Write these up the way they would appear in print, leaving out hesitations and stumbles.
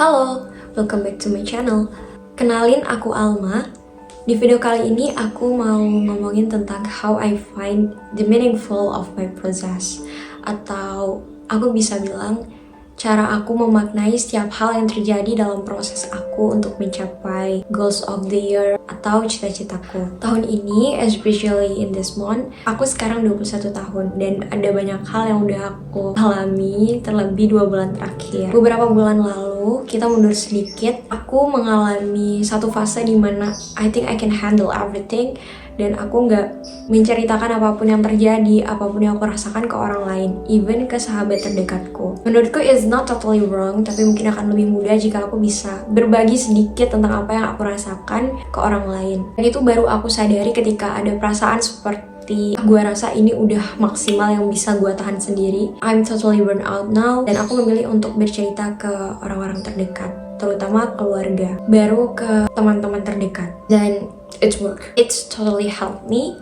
Halo, welcome back to my channel. Kenalin, aku Alma. Di video kali ini aku mau ngomongin tentang how I find the meaningful of my process. Atau aku bisa bilang cara aku memaknai setiap hal yang terjadi dalam proses aku untuk mencapai goals of the year atau cita-citaku. Tahun ini, especially in this month, aku sekarang 21 tahun dan ada banyak hal yang udah aku alami terlebih 2 bulan terakhir. Beberapa bulan lalu, kita mundur sedikit, aku mengalami satu fase di mana I think I can handle everything dan aku nggak menceritakan apapun yang terjadi, apapun yang aku rasakan ke orang lain, even ke sahabat terdekatku. Menurutku it's not totally wrong, tapi mungkin akan lebih mudah jika aku bisa berbagi sedikit tentang apa yang aku rasakan ke orang lain. Dan itu baru aku sadari ketika ada perasaan seperti gue rasa ini udah maksimal yang bisa gue tahan sendiri. I'm totally burnt out now, dan aku memilih untuk bercerita ke orang-orang terdekat, terutama keluarga, baru ke teman-teman terdekat. Dan it's totally helped me,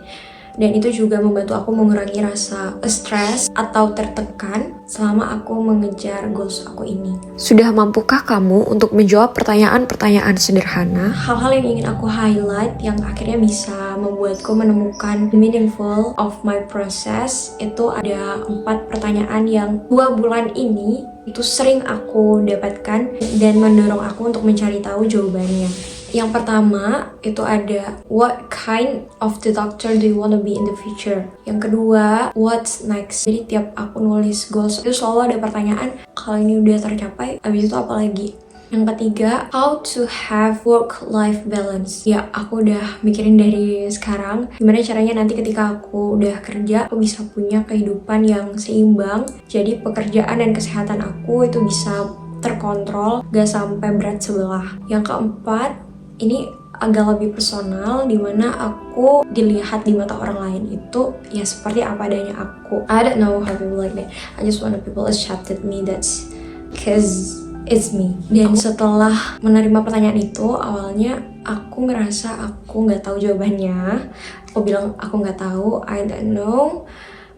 dan itu juga membantu aku mengurangi rasa stres atau tertekan selama aku mengejar goals aku ini. Sudah mampukah kamu untuk menjawab pertanyaan-pertanyaan sederhana? Hal-hal yang ingin aku highlight yang akhirnya bisa membuatku menemukan the meaningful of my process. Itu ada 4 pertanyaan yang 2 bulan ini itu sering aku dapatkan dan mendorong aku untuk mencari tahu jawabannya. Yang pertama itu ada what kind of the doctor do you want to be in the future. Yang kedua, what's next. Jadi tiap aku nulis goals itu selalu ada pertanyaan, kalau ini udah tercapai, abis itu apa lagi. Yang ketiga, how to have work-life balance. Ya, aku udah mikirin dari sekarang gimana caranya nanti ketika aku udah kerja, aku bisa punya kehidupan yang seimbang. Jadi pekerjaan dan kesehatan aku itu bisa terkontrol, gak sampai berat sebelah. Yang keempat, ini agak lebih personal, dimana aku dilihat di mata orang lain itu ya seperti apa adanya aku. I don't know how people like that. I just want people accepted me, that's cause it's me. Dan setelah menerima pertanyaan itu, awalnya aku ngerasa aku nggak tahu jawabannya. Aku bilang aku nggak tahu, I don't know.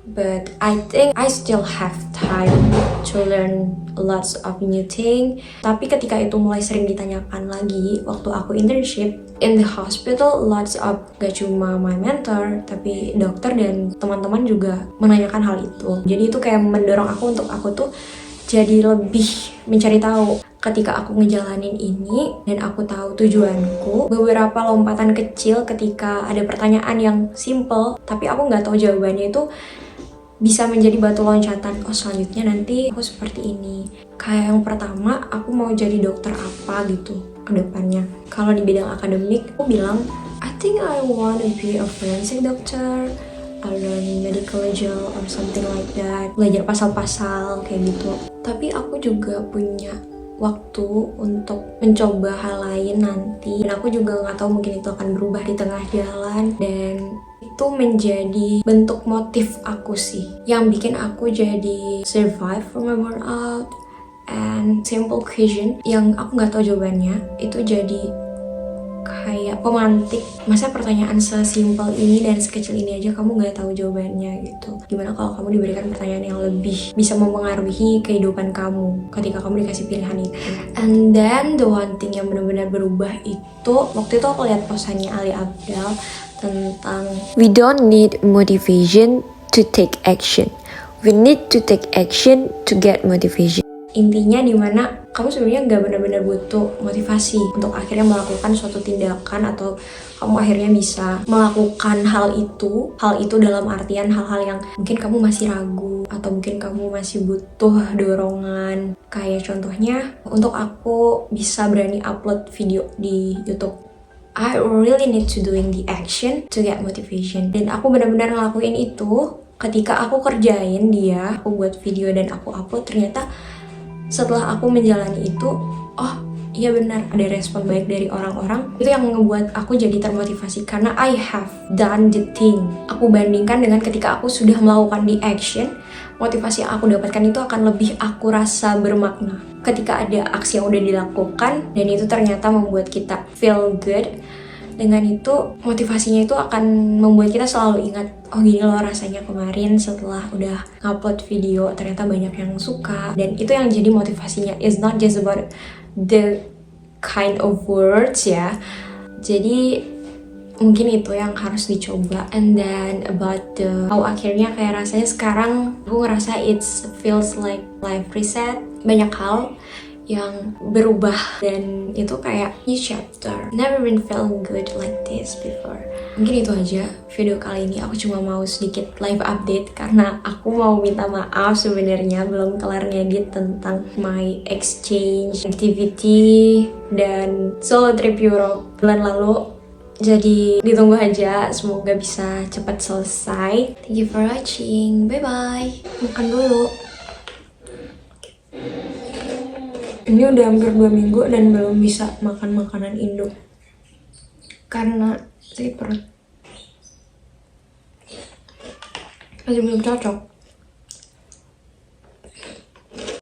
But I think I still have time to learn lots of new thing. Tapi ketika itu mulai sering ditanyakan lagi waktu aku internship in the hospital, lots of gak cuma my mentor, tapi dokter dan teman-teman juga menanyakan hal itu. Jadi itu kayak mendorong aku untuk aku tuh jadi lebih mencari tahu. Ketika aku ngejalanin ini dan aku tahu tujuanku, beberapa lompatan kecil ketika ada pertanyaan yang simple tapi aku nggak tahu jawabannya itu bisa menjadi batu loncatan. Oh, selanjutnya nanti aku seperti ini. Kayak yang pertama, aku mau jadi dokter apa gitu ke depannya. Kalau di bidang akademik, aku bilang I think I want to be a forensic doctor, I learn medical legal or something like that. Belajar pasal-pasal kayak gitu. Tapi aku juga punya waktu untuk mencoba hal lain nanti, dan aku juga nggak tahu, mungkin itu akan berubah di tengah jalan. Dan itu menjadi bentuk motif aku sih, yang bikin aku jadi survive from my burnout. And simple question yang aku nggak tahu jawabannya itu jadi kayak pemantik. Masa pertanyaan sesimpel ini dan sekecil ini aja kamu nggak tahu jawabannya gitu. Gimana kalau kamu diberikan pertanyaan yang lebih bisa mempengaruhi kehidupan kamu ketika kamu dikasih pilihan itu. And then the one thing yang benar-benar berubah itu, waktu itu aku lihat posannya Ali Abdal tentang we don't need motivation to take action, we need to take action to get motivation. Intinya dimana kamu sebenarnya nggak benar-benar butuh motivasi untuk akhirnya melakukan suatu tindakan, atau kamu akhirnya bisa melakukan hal itu dalam artian hal-hal yang mungkin kamu masih ragu atau mungkin kamu masih butuh dorongan. Kayak contohnya, untuk aku bisa berani upload video di YouTube, I really need to doing the action to get motivation. Dan aku benar-benar ngelakuin itu ketika aku kerjain dia, aku buat video dan aku upload. Ternyata setelah aku menjalani itu, oh iya benar, ada respon baik dari orang-orang. Itu yang ngebuat aku jadi termotivasi karena I have done the thing. Aku bandingkan dengan ketika aku sudah melakukan the action, motivasi yang aku dapatkan itu akan lebih aku rasa bermakna. Ketika ada aksi yang udah dilakukan dan itu ternyata membuat kita feel good, dengan itu motivasinya itu akan membuat kita selalu ingat, oh gini loh rasanya kemarin setelah udah ngupload video ternyata banyak yang suka. Dan itu yang jadi motivasinya, is not just about the kind of words ya. Jadi mungkin itu yang harus dicoba. And then about the how akhirnya kayak rasanya sekarang aku ngerasa it feels like life reset. Banyak hal yang berubah dan itu kayak new chapter. Never been feeling good like this before. Mungkin itu aja video kali ini. Aku cuma mau sedikit live update karena aku mau minta maaf sebenarnya belum kelar ngedit tentang my exchange activity dan solo trip Europe bulan lalu. Jadi ditunggu aja, semoga bisa cepat selesai. Thank you for watching, bye bye. Makan dulu. Ini udah hampir 2 minggu dan belum bisa makan makanan Indo karena si perut masih belum cocok.